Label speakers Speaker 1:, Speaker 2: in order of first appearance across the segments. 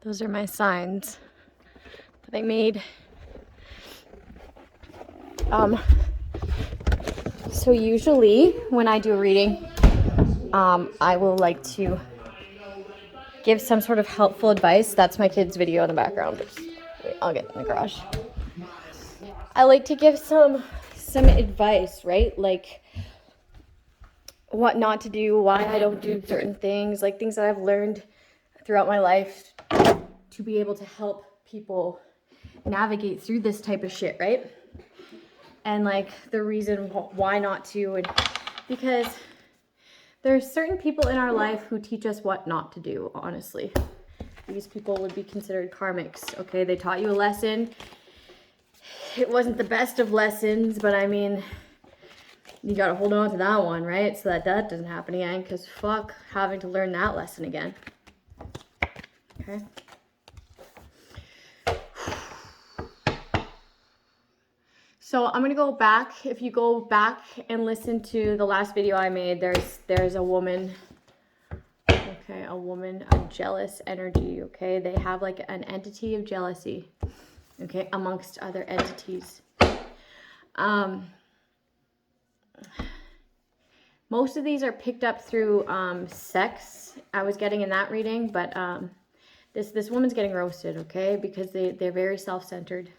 Speaker 1: Those are my signs that I made. So usually when I do a reading, I will like to give some sort of helpful advice. That's my kid's video in the background. Wait, I'll get in the garage. I like to give some advice, right? Like what not to do, why I don't do certain things, like things that I've learned throughout my life to be able to help people navigate through this type of shit, right? And like the reason why not to, and because there's certain people in our life who teach us what not to do, honestly. These people would be considered karmics, okay? They taught you a lesson. It wasn't the best of lessons, but I mean, you gotta hold on to that one, right? So that doesn't happen again, because fuck having to learn that lesson again. Okay? So I'm gonna go back. If you go back and listen to the last video I made, there's a woman, okay, a jealous energy, okay? They have like an entity of jealousy, okay, amongst other entities. Most of these are picked up through sex. I was getting in that reading, but this woman's getting roasted, okay? Because they're very self-centered.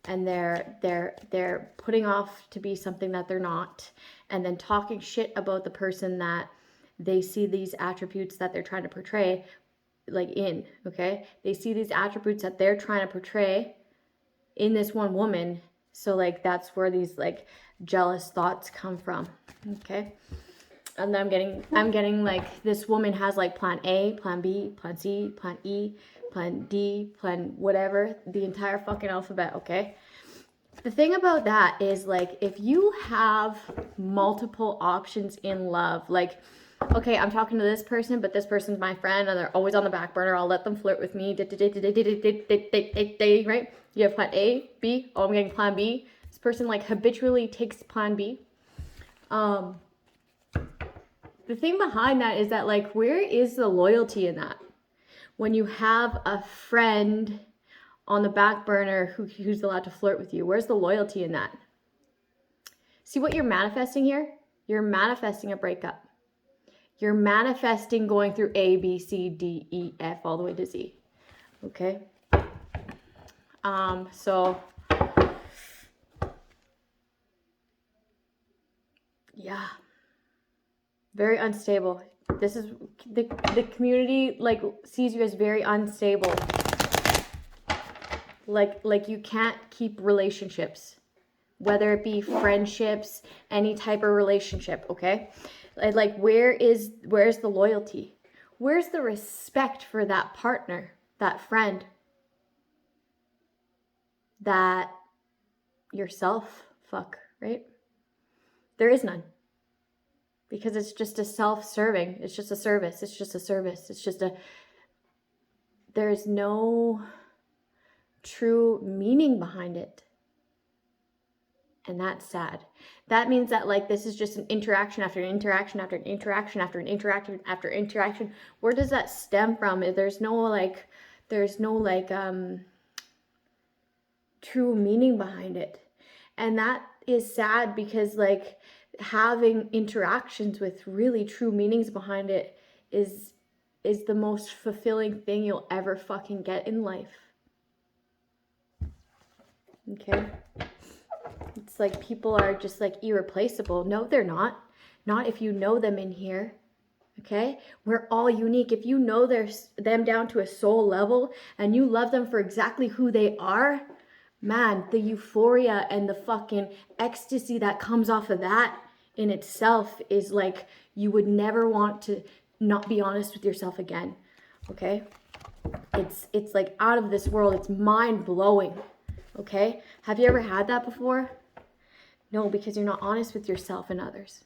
Speaker 1: And they're putting off to be something that they're not, and then talking shit about the person that they see these attributes that they're trying to portray like in, okay? They see these attributes that they're trying to portray in this one woman. So like that's where these like jealous thoughts come from, okay? And then I'm getting like this woman has like plan A, plan B, plan C, plan E, plan D, plan whatever, the entire fucking alphabet, okay? The thing about that is like if you have multiple options in love, like, okay, I'm talking to this person, but this person's my friend and they're always on the back burner, I'll let them flirt with me, right? You have plan A, B, oh, I'm getting plan B. This person like habitually takes plan B. The thing behind that is that like, where is the loyalty in that? When you have a friend on the back burner who's allowed to flirt with you, where's the loyalty in that? See what you're manifesting here? You're manifesting a breakup. You're manifesting going through A, B, C, D, E, F, all the way to Z. Okay? So, yeah. Very unstable. This is the community like sees you as very unstable. Like you can't keep relationships, whether it be friendships, any type of relationship, okay? Like where's the loyalty? Where's the respect for that partner, that friend, that yourself, fuck, right? There is none. Because it's just a self-serving. It's just a service. It's just a service. It's just there's no true meaning behind it. And that's sad. That means that like this is just an interaction after an interaction after an interaction after an interaction after interaction. Where does that stem from? There's no true meaning behind it. And that is sad because like having interactions with really true meanings behind it is the most fulfilling thing you'll ever fucking get in life. Okay? It's like people are just like irreplaceable. No, they're not. Not if you know them in here. Okay? We're all unique. If you know them down to a soul level and you love them for exactly who they are, man, the euphoria and the fucking ecstasy that comes off of that in itself is like you would never want to not be honest with yourself again. Okay? It's like out of this world. It's mind-blowing. Okay? Have you ever had that before? No, because you're not honest with yourself and others.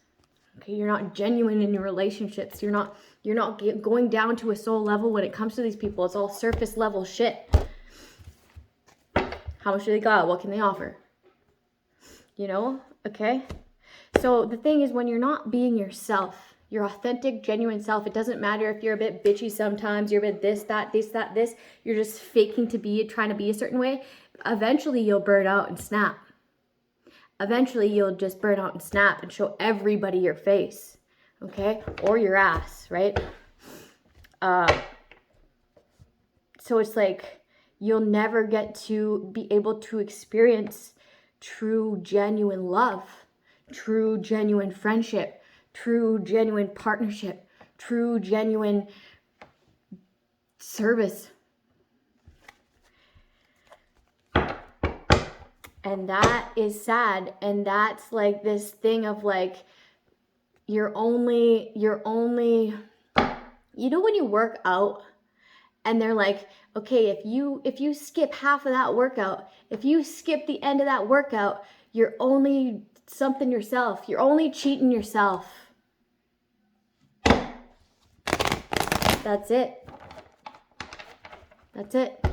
Speaker 1: Okay? You're not genuine in your relationships. You're not going down to a soul level when it comes to these people. It's all surface level shit. How much do they got? What can they offer? You know? Okay? So the thing is, when you're not being yourself, Your authentic, genuine self. It doesn't matter if you're a bit bitchy sometimes, you're a bit this, that, this, that, this. You're just faking to be, trying to be a certain way. Eventually you'll burn out and snap. Eventually you'll just burn out and snap and show everybody your face, okay? Or your ass, right? So it's like you'll never get to be able to experience true, genuine love, true, genuine friendship, true, genuine partnership, true, genuine service. And that is sad. And that's like this thing of like, you're only, you know, when you work out and they're like, okay, if you skip half of that workout, if you skip the end of that workout, you're only something yourself. You're only cheating yourself. That's it. That's it.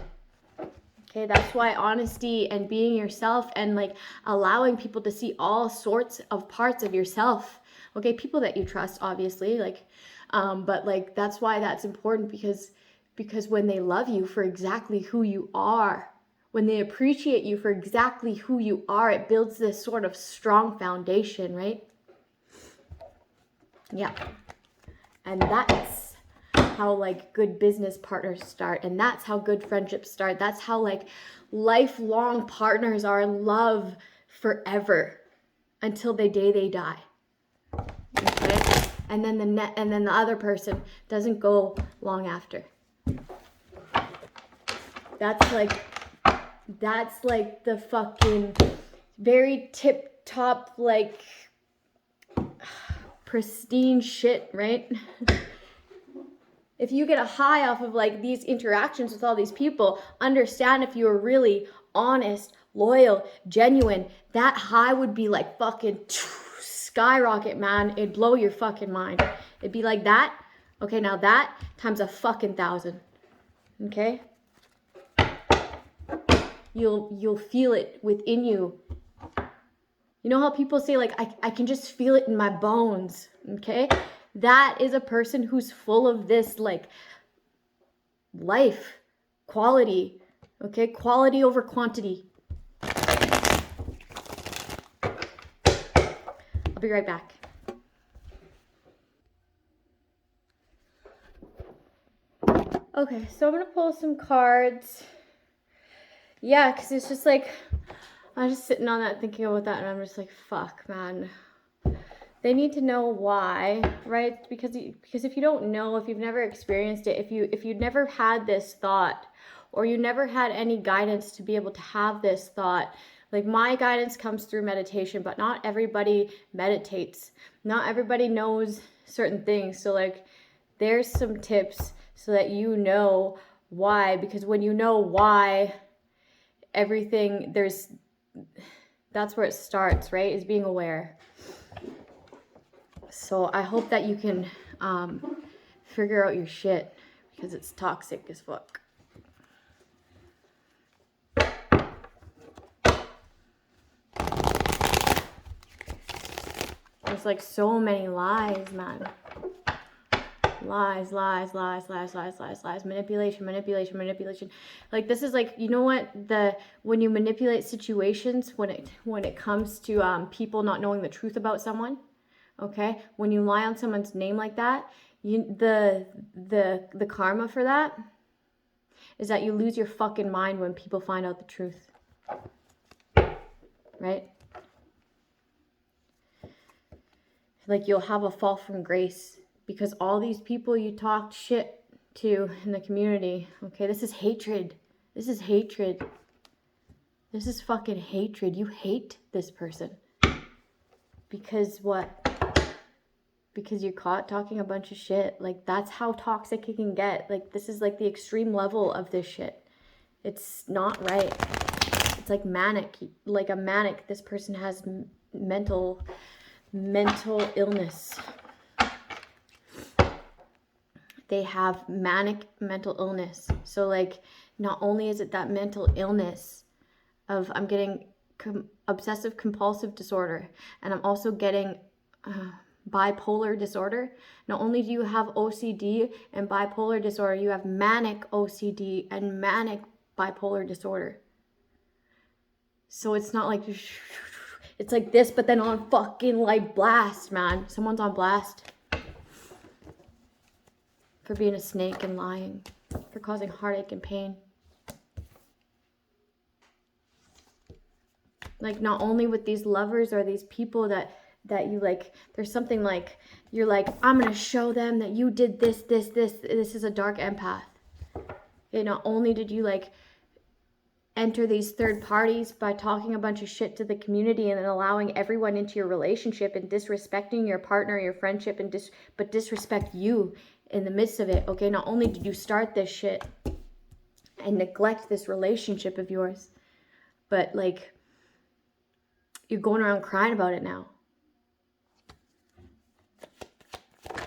Speaker 1: Okay, that's why honesty and being yourself and like allowing people to see all sorts of parts of yourself. Okay, people that you trust, obviously, like, but like that's why that's important, because when they love you for exactly who you are, when they appreciate you for exactly who you are, it builds this sort of strong foundation, right? Yeah. And that's how like good business partners start, and that's how good friendships start. That's how like lifelong partners are in love forever until the day they die. Okay? And then the other person doesn't go long after. That's like the fucking very tip top, like pristine shit, right? If you get a high off of like these interactions with all these people, understand if you are really honest, loyal, genuine, that high would be like fucking skyrocket, man. It'd blow your fucking mind. It'd be like that. Okay, now that times a fucking 1,000. Okay? You'll feel it within you. You know how people say like, I can just feel it in my bones. Okay? That is a person who's full of this like life, quality, okay? Quality over quantity. I'll be right back. Okay, so I'm gonna pull some cards. Yeah, because it's just like, I'm just sitting on that thinking about that and I'm just like, fuck, man. They need to know why, right? Because if you don't know, if you've never experienced it, if you'd never had this thought, or you never had any guidance to be able to have this thought, like my guidance comes through meditation, but not everybody meditates. Not everybody knows certain things. So like, there's some tips so that you know why, because when you know why, everything, that's where it starts, right? Is being aware. So I hope that you can figure out your shit, because it's toxic as fuck. There's like so many lies, man. Lies, manipulation. Like this is like, you know what, when you manipulate situations, when it comes to people not knowing the truth about someone, okay, when you lie on someone's name like that, the karma for that is that you lose your fucking mind when people find out the truth, right? Like you'll have a fall from grace, because all these people you talked shit to in the community, okay, this is hatred. This is hatred. This is fucking hatred. You hate this person. Because what? Because you're caught talking a bunch of shit. Like, that's how toxic it can get. Like, this is like the extreme level of this shit. It's not right. It's like manic. Like a manic. This person has mental illness. They have manic mental illness. So like, not only is it that mental illness of, I'm getting obsessive compulsive disorder, and I'm also getting bipolar disorder. Not only do you have OCD and bipolar disorder, you have manic OCD and manic bipolar disorder. So it's not like, it's like this, but then on fucking like blast, man. Someone's on blast for being a snake and lying, for causing heartache and pain. Like, not only with these lovers or these people that you like, there's something like, you're like, I'm gonna show them that you did this. This is a dark empath. Okay, not only did you like enter these third parties by talking a bunch of shit to the community and then allowing everyone into your relationship and disrespecting your partner, your friendship, and but disrespect you in the midst of it. Okay, not only did you start this shit and neglect this relationship of yours, but like, you're going around crying about it now.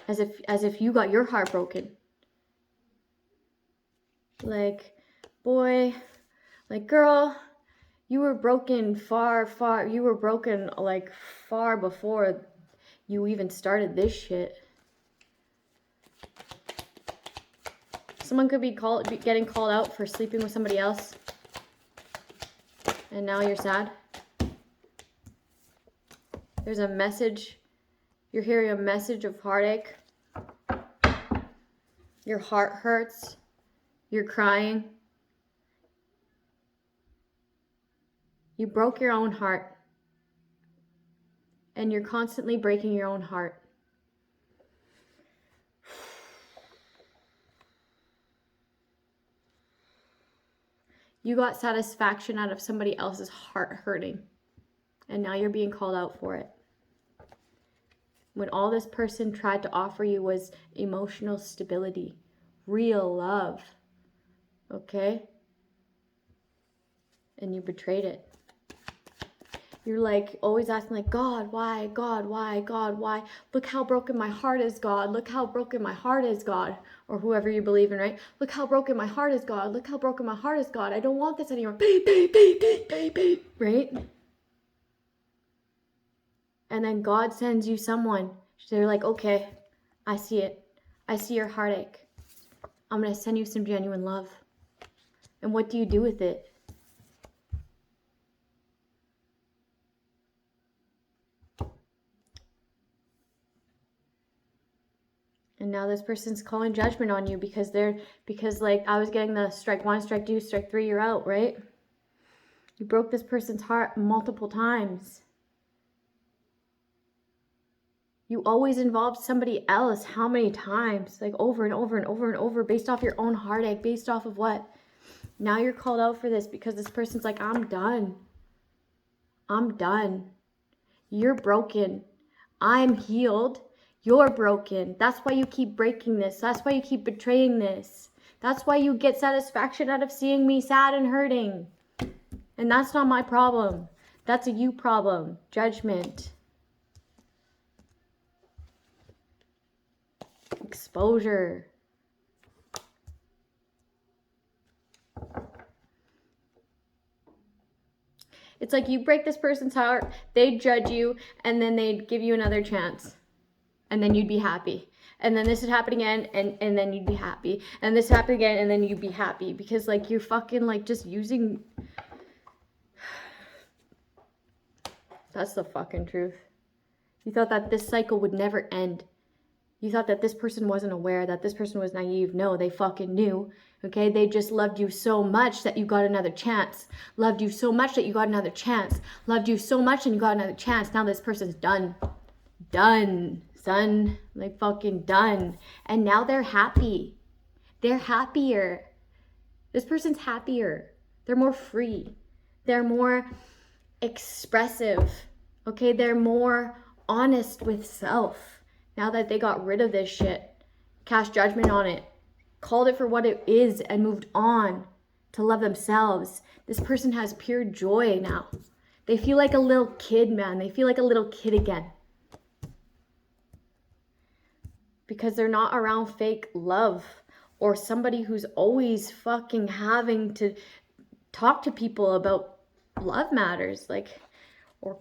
Speaker 1: As if you got your heart broken. Like, boy, like, girl, you were broken you were broken like far before you even started this shit. Someone could be getting called out for sleeping with somebody else. And now you're sad. There's a message. You're hearing a message of heartache. Your heart hurts. You're crying. You broke your own heart. And you're constantly breaking your own heart. You got satisfaction out of somebody else's heart hurting. And now you're being called out for it. When all this person tried to offer you was emotional stability, real love, okay? And you betrayed it. You're like always asking like, God, why? God, why? God, why? Look how broken my heart is, God. Look how broken my heart is, God. Or whoever you believe in, right? Look how broken my heart is, God. Look how broken my heart is, God. I don't want this anymore. Beep, beep, beep, beep, beep, beep. Right? And then God sends you someone. They're like, okay, I see it. I see your heartache. I'm going to send you some genuine love. And what do you do with it? And now this person's calling judgment on you because like I was getting the strike 1, strike 2, strike 3, you're out, right? You broke this person's heart multiple times. You always involved somebody else. How many times? Like over and over and over and over, based off your own heartache, based off of what? Now you're called out for this because this person's like, I'm done. I'm done. You're broken. I'm healed. You're broken. That's why you keep breaking this. That's why you keep betraying this. That's why you get satisfaction out of seeing me sad and hurting. And that's not my problem. That's a you problem. Judgment. Exposure. It's like you break this person's heart, they'd judge you, and then they'd give you another chance. And then you'd be happy. And then this would happen again, and then you'd be happy. And this happened again, and then you'd be happy. Because, like, you're fucking, like, just using... That's the fucking truth. You thought that this cycle would never end. You thought that this person wasn't aware, that this person was naive. No, they fucking knew. Okay, they just loved you so much that you got another chance. Loved you so much that you got another chance. Loved you so much and you got another chance. Now this person's done. Done, son. Like fucking done. And now they're happy. They're happier. This person's happier. They're more free. They're more expressive. Okay, they're more honest with self. Now that they got rid of this shit, cast judgment on it, called it for what it is, and moved on to love themselves. This person has pure joy now. They feel like a little kid, man. They feel like a little kid again. Because they're not around fake love or somebody who's always fucking having to talk to people about love matters. Like, or...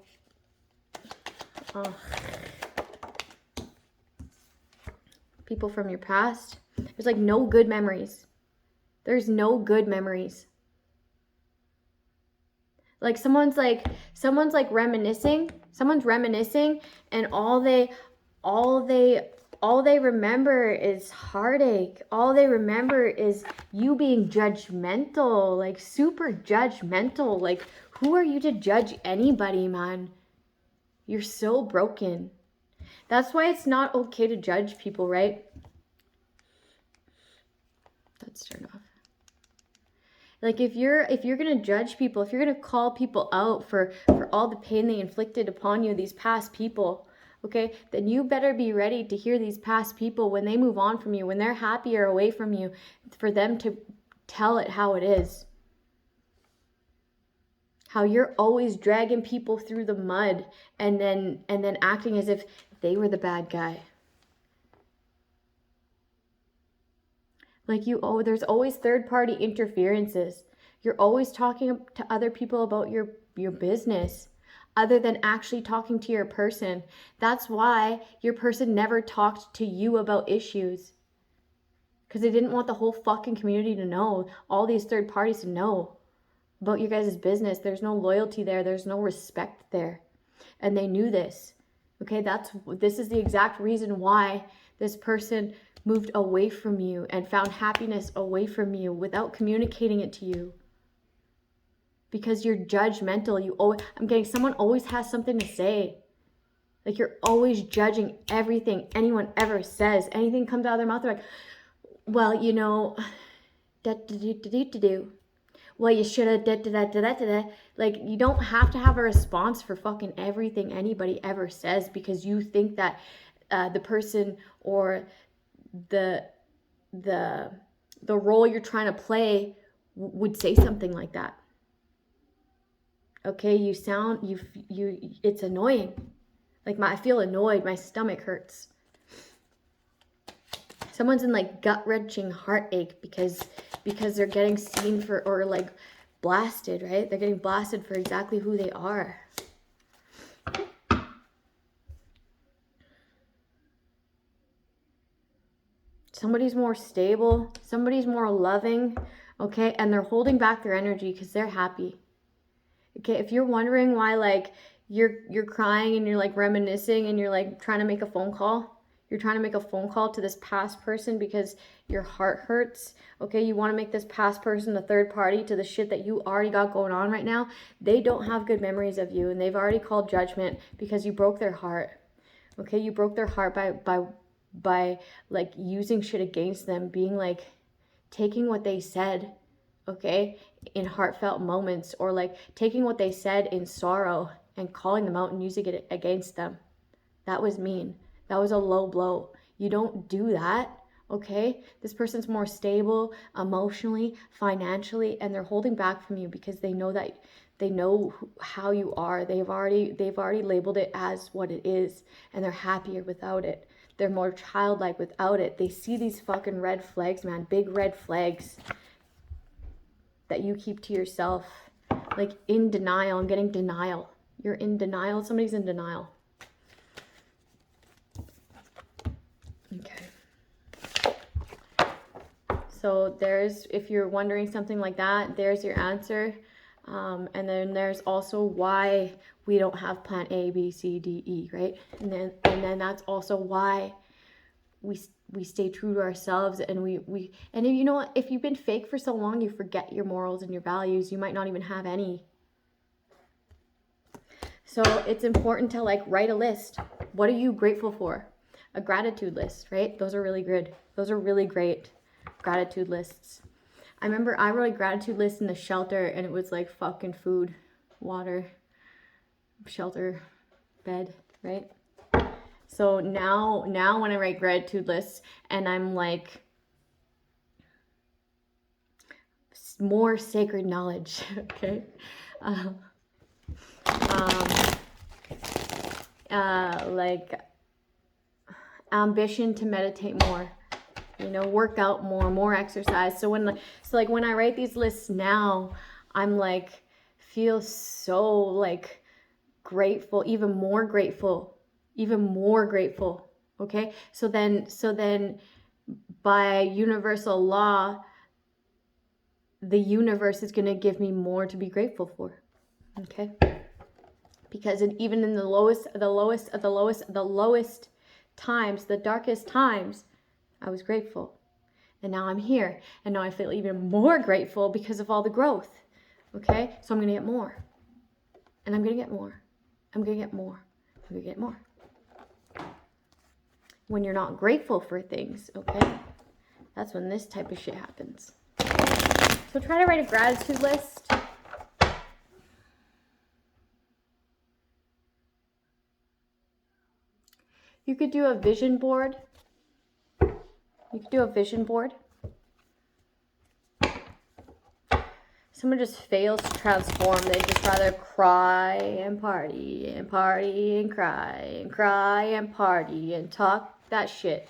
Speaker 1: people from your past. There's like no good memories. There's no good memories. Like someone's reminiscing, and all they remember is heartache. All they remember is you being judgmental, like super judgmental. Like, who are you to judge anybody, man? You're so broken. That's why it's not okay to judge people, right? Let's turn off. Like, if you're gonna judge people, if you're gonna call people out for all the pain they inflicted upon you, these past people, okay, then you better be ready to hear these past people when they move on from you, when they're happy or away from you, for them to tell it how it is. How you're always dragging people through the mud and then acting as if they were the bad guy. Like, there's always third-party interferences. You're always talking to other people about your business other than actually talking to your person. That's why your person never talked to you about issues. Because they didn't want the whole fucking community to know, all these third parties to know about your guys' business. There's no loyalty there. There's no respect there. And they knew this. Okay, this is the exact reason why this person moved away from you and found happiness away from you without communicating it to you. Because you're judgmental. Someone always has something to say. Like, you're always judging everything anyone ever says. Anything comes out of their mouth, they're like, well, you know, well, you should have Like, you don't have to have a response for fucking everything anybody ever says because you think that the person or the role you're trying to play would say something like that. Okay, it's annoying. Like, I feel annoyed, my stomach hurts. Someone's in like gut-wrenching heartache because they're getting seen for, or like blasted, right? They're getting blasted for exactly who they are. Somebody's more stable, somebody's more loving, okay? And they're holding back their energy because they're happy. Okay, if you're wondering why like you're crying and you're like reminiscing and you're like trying to make a phone call, you're trying to make a phone call to this past person because your heart hurts, okay? You want to make this past person the third party to the shit that you already got going on right now. They don't have good memories of you, and they've already called judgment because you broke their heart, okay? You broke their heart by like using shit against them, being like taking what they said, okay, in heartfelt moments, or like taking what they said in sorrow and calling them out and using it against them. That was mean. That was a low blow. You don't do that, okay? This person's more stable emotionally, financially, and they're holding back from you because they know how you are. They've already labeled it as what it is, and they're happier without it. They're more childlike without it. They see these fucking red flags, man, big red flags that you keep to yourself, like in denial. I'm getting denial. You're in denial. Somebody's in denial. Okay. So if you're wondering something like that, there's your answer. And then there's also why we don't have plan A, B, C, D, E, right? And then that's also why we stay true to ourselves, and and you know what, if you've been fake for so long, you forget your morals and your values. You might not even have any. So it's important to like write a list. What are you grateful for? A gratitude list, right? Those are really good. Those are really great gratitude lists. I remember I wrote a gratitude list in the shelter, and it was like fucking food, water, shelter, bed, right? So now when I write gratitude lists, and I'm like, more sacred knowledge, okay? Like ambition to meditate more, you know, work out more exercise. So when I write these lists now, I'm like, feel so like grateful, even more grateful Okay? So then by universal law, the universe is going to give me more to be grateful for. Okay? Because even in the lowest times, the darkest times, I was grateful. And now I'm here. And now I feel even more grateful because of all the growth. Okay? So I'm going to get more. And I'm going to get more. I'm going to get more. I'm going to get more. When you're not grateful for things, okay? That's when this type of shit happens. So try to write a gratitude list. You could do a vision board. You could do a vision board. Someone just fails to transform. They just rather cry and party and party and cry and cry and party and talk that shit.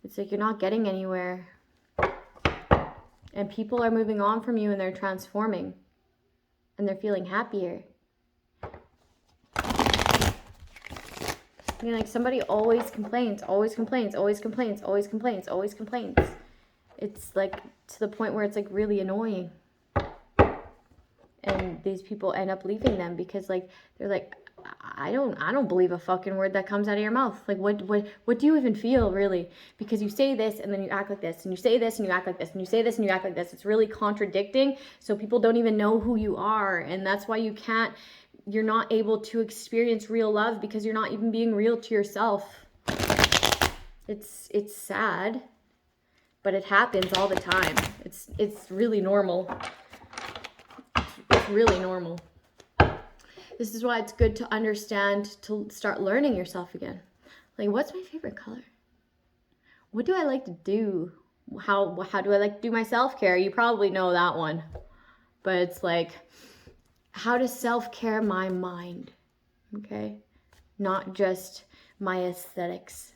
Speaker 1: It's like you're not getting anywhere. And people are moving on from you and they're transforming. And they're feeling happier. I mean, like somebody always complains, always complains, always complains, always complains, always complains. It's like to the point where it's like really annoying. And these people end up leaving them because like they're like, I don't believe a fucking word that comes out of your mouth. Like what do you even feel really? Because you say this and then you act like this, and you say this and you act like this, and you say this and you act like this. It's really contradicting. So people don't even know who you are, and that's why you're not able to experience real love because you're not even being real to yourself. It's sad. But it happens all the time. It's really normal. It's really normal. This is why it's good to understand, to start learning yourself again. Like, what's my favorite color? What do I like to do? How do I like to do my self-care? You probably know that one. But it's like, how to self-care my mind. Okay? Not just my aesthetics.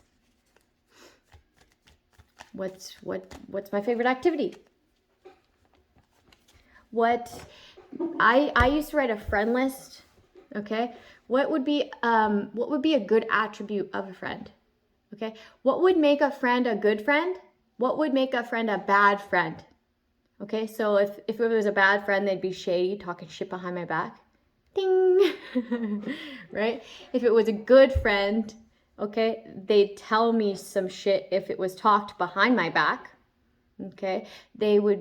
Speaker 1: What's my favorite activity? I used to write a friend list. Okay, what would be a good attribute of a friend? Okay, what would make a friend a good friend? What would make a friend a bad friend? Okay, so if it was a bad friend, they'd be shady, talking shit behind my back. Ding, right? If it was a good friend, okay, they'd tell me some shit if it was talked behind my back. Okay, they would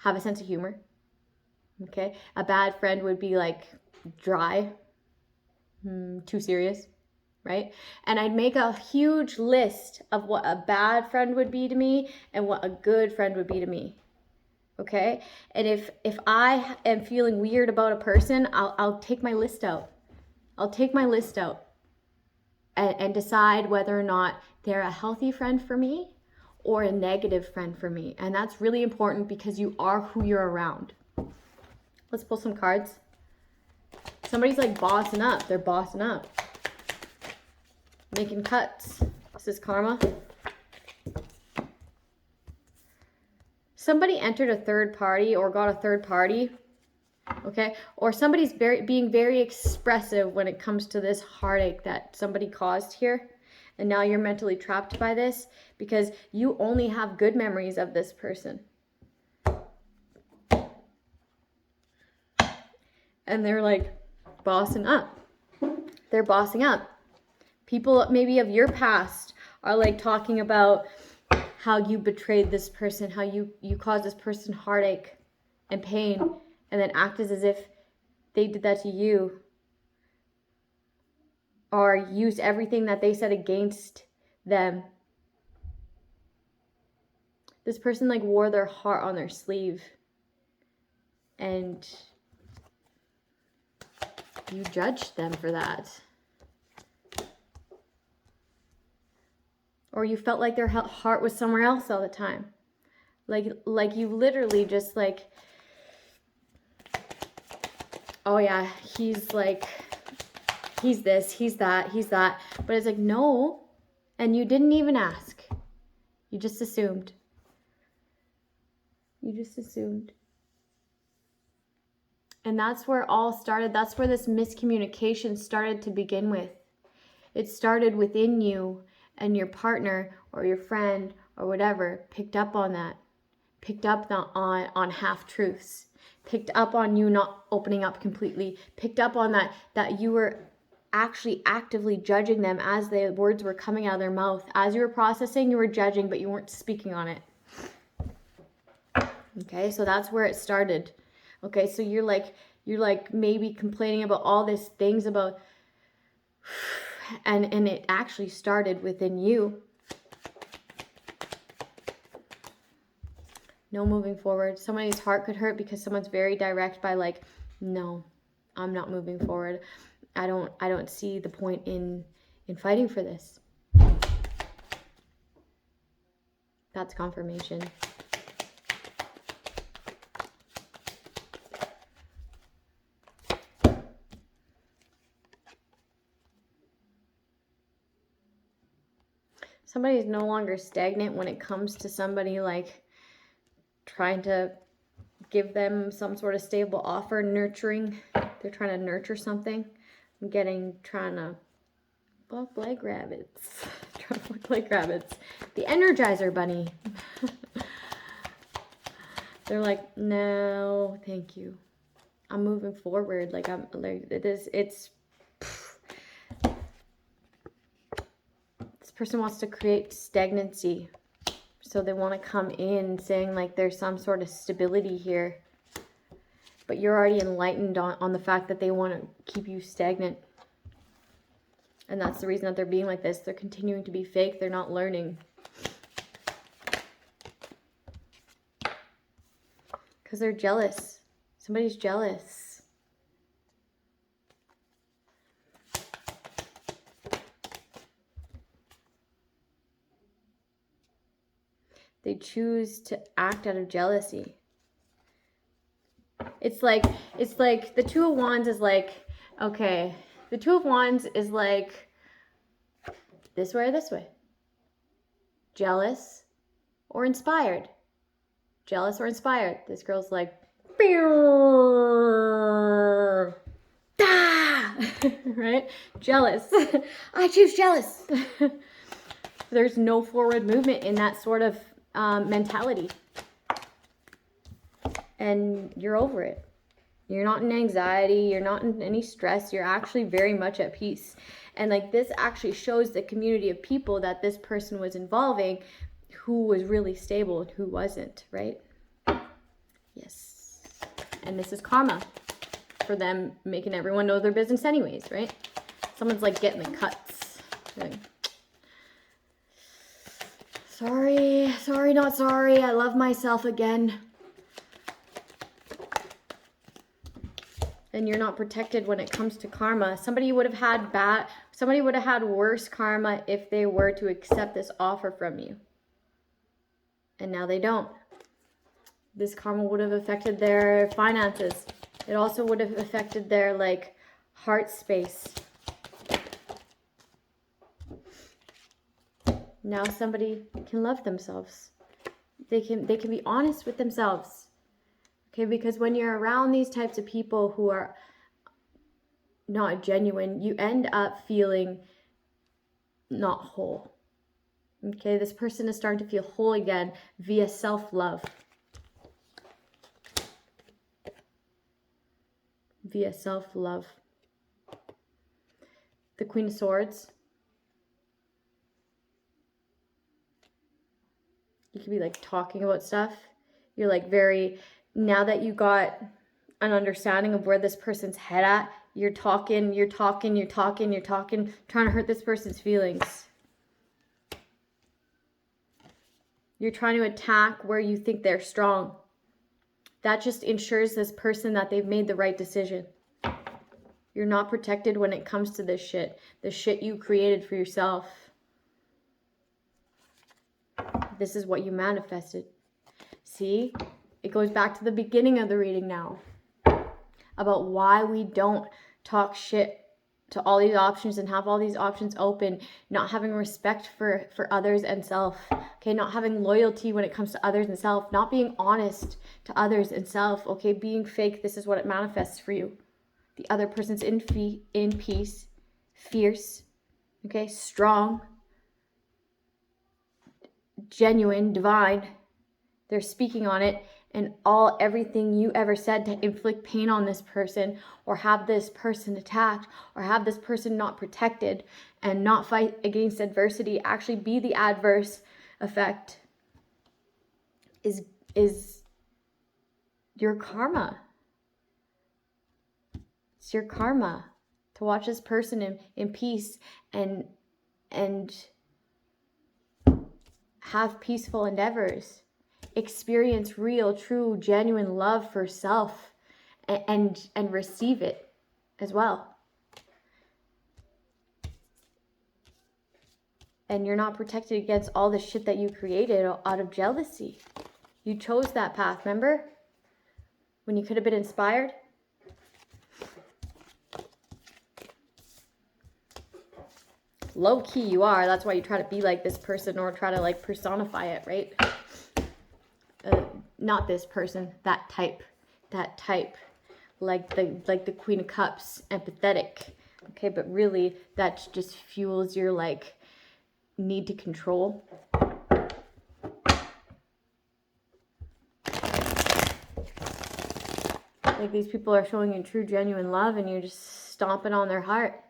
Speaker 1: have a sense of humor. Okay, a bad friend would be like dry, too serious, right? And I'd make a huge list of what a bad friend would be to me and what a good friend would be to me. Okay, and if I am feeling weird about a person, I'll take my list out. I'll take my list out and decide whether or not they're a healthy friend for me or a negative friend for me. And that's really important because you are who you're around. Let's pull some cards. Somebody's like bossing up. They're bossing up. Making cuts. This is karma. Somebody entered a third party or got a third party. Okay, or somebody's being very expressive when it comes to this heartache that somebody caused here. And now you're mentally trapped by this because you only have good memories of this person. And they're like bossing up. They're bossing up. People maybe of your past are like talking about how you betrayed this person, how you caused this person heartache and pain, and then act as if they did that to you, or used everything that they said against them. This person like wore their heart on their sleeve, and you judged them for that. Or you felt like their heart was somewhere else all the time. Like you literally just like, oh yeah, he's this, he's that. But it's like, no. And you didn't even ask. You just assumed. You just assumed. And that's where it all started. That's where this miscommunication started to begin with. It started within you, and your partner or your friend or whatever picked up on that, picked up on half-truths, picked up on you not opening up completely, picked up on that you were actually actively judging them as the words were coming out of their mouth. As you were processing, you were judging, but you weren't speaking on it. Okay, so that's where it started. Okay, so you're like maybe complaining about all these things about, and it actually started within you. No moving forward. Somebody's heart could hurt because someone's very direct by like, no, I'm not moving forward. I don't see the point in fighting for this. That's confirmation. Somebody is no longer stagnant when it comes to somebody like trying to give them some sort of stable offer, nurturing. They're trying to nurture something. Trying to fuck like rabbits. Trying to fuck like rabbits. The Energizer Bunny. They're like, no, thank you. I'm moving forward. Like it's this person wants to create stagnancy. So they want to come in saying like there's some sort of stability here. But you're already enlightened on the fact that they want to keep you stagnant. And that's the reason that they're being like this. They're continuing to be fake. They're not learning. Because they're jealous. Somebody's jealous. They choose to act out of jealousy. It's like the Two of Wands is like, okay, the Two of Wands is like this way or this way. Jealous or inspired. Jealous or inspired. This girl's like, right? Jealous. I choose jealous. There's no forward movement in that sort of mentality. And you're over it. You're not in anxiety. You're not in any stress. You're actually very much at peace. And like this actually shows the community of people that this person was involving who was really stable and who wasn't, right? Yes. And this is karma for them making everyone know their business anyways, right? Someone's like getting the cuts. Like, sorry, not sorry. I love myself again. And you're not protected when it comes to karma. Somebody would have had worse karma if they were to accept this offer from you. And now they don't. This karma would have affected their finances. It also would have affected their like heart space. Now somebody can love themselves. They can be honest with themselves. Okay, because when you're around these types of people who are not genuine, you end up feeling not whole. Okay, this person is starting to feel whole again via self-love. Via self-love. The Queen of Swords. You could be like talking about stuff. You're like very... Now that you got an understanding of where this person's head at, you're talking, trying to hurt this person's feelings. You're trying to attack where you think they're strong. That just ensures this person that they've made the right decision. You're not protected when it comes to this shit. The shit you created for yourself. This is what you manifested. See? It goes back to the beginning of the reading now. About why we don't talk shit to all these options and have all these options open. Not having respect for others and self. Okay, not having loyalty when it comes to others and self. Not being honest to others and self. Okay, being fake, this is what it manifests for you. The other person's in peace, fierce. Okay, strong, genuine, divine. They're speaking on it, and everything you ever said to inflict pain on this person, or have this person attacked, or have this person not protected and not fight against adversity, actually be the adverse effect, is your karma. It's your karma to watch this person in peace and have peaceful endeavors, experience real, true, genuine love for self, and receive it as well. And you're not protected against all the shit that you created out of jealousy. You chose that path, remember? When you could have been inspired. Low key you are. That's why you try to be like this person, or try to like personify it, right? Not this person, that type, like the Queen of Cups, empathetic. Okay, but really that just fuels your like need to control. Like these people are showing you true, genuine love, and you're just stomping on their heart.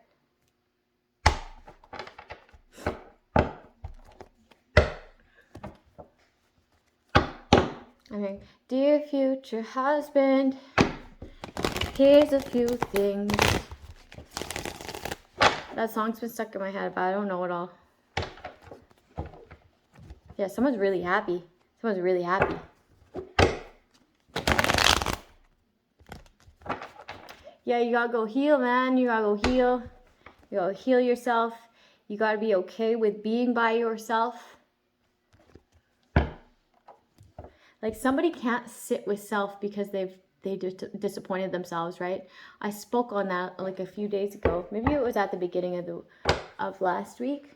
Speaker 1: Okay, dear future husband, here's a few things. That song's been stuck in my head, but I don't know it all. Yeah, someone's really happy. Someone's really happy. Yeah, you gotta go heal, man. You gotta go heal. You gotta heal yourself. You gotta be okay with being by yourself. Like, somebody can't sit with self because they disappointed themselves, right? I spoke on that like a few days ago. Maybe it was at the beginning of last week.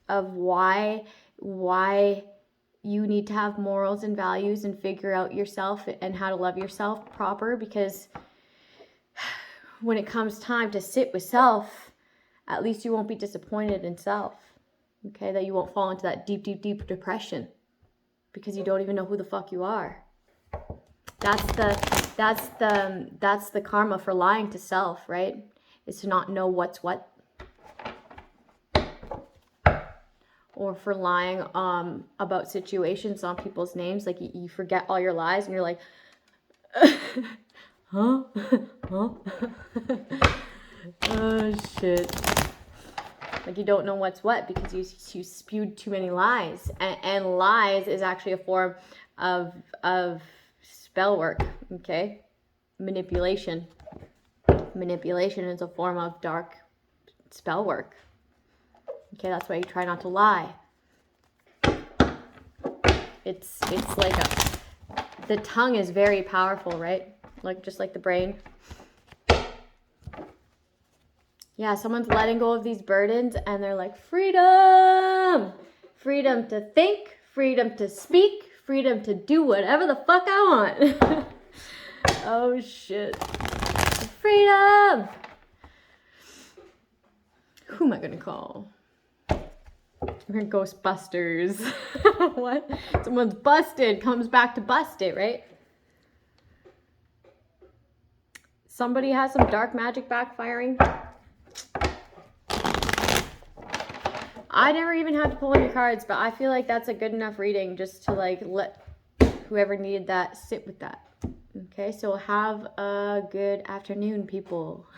Speaker 1: Of why you need to have morals and values and figure out yourself and how to love yourself proper, because when it comes time to sit with self, at least you won't be disappointed in self. Okay, that you won't fall into that deep, deep, deep depression because you don't even know who the fuck you are. That's the karma for lying to self, right? Is to not know what's what. Or for lying about situations on people's names. Like you forget all your lies and you're like, huh? Huh? Oh shit. Like you don't know what's what because you spewed too many lies. And lies is actually a form of spell work, okay? Manipulation. Manipulation is a form of dark spell work. Okay, that's why you try not to lie. It's like the tongue is very powerful, right? Like just like the brain. Yeah, someone's letting go of these burdens and they're like, freedom! Freedom to think, freedom to speak, freedom to do whatever the fuck I want. Oh shit. Freedom! Who am I gonna call? We're Ghostbusters. What? Someone's busted, comes back to bust it, right? Somebody has some dark magic backfiring. I never even had to pull any cards, but I feel like that's a good enough reading just to like let whoever needed that sit with that. Okay, so have a good afternoon, people.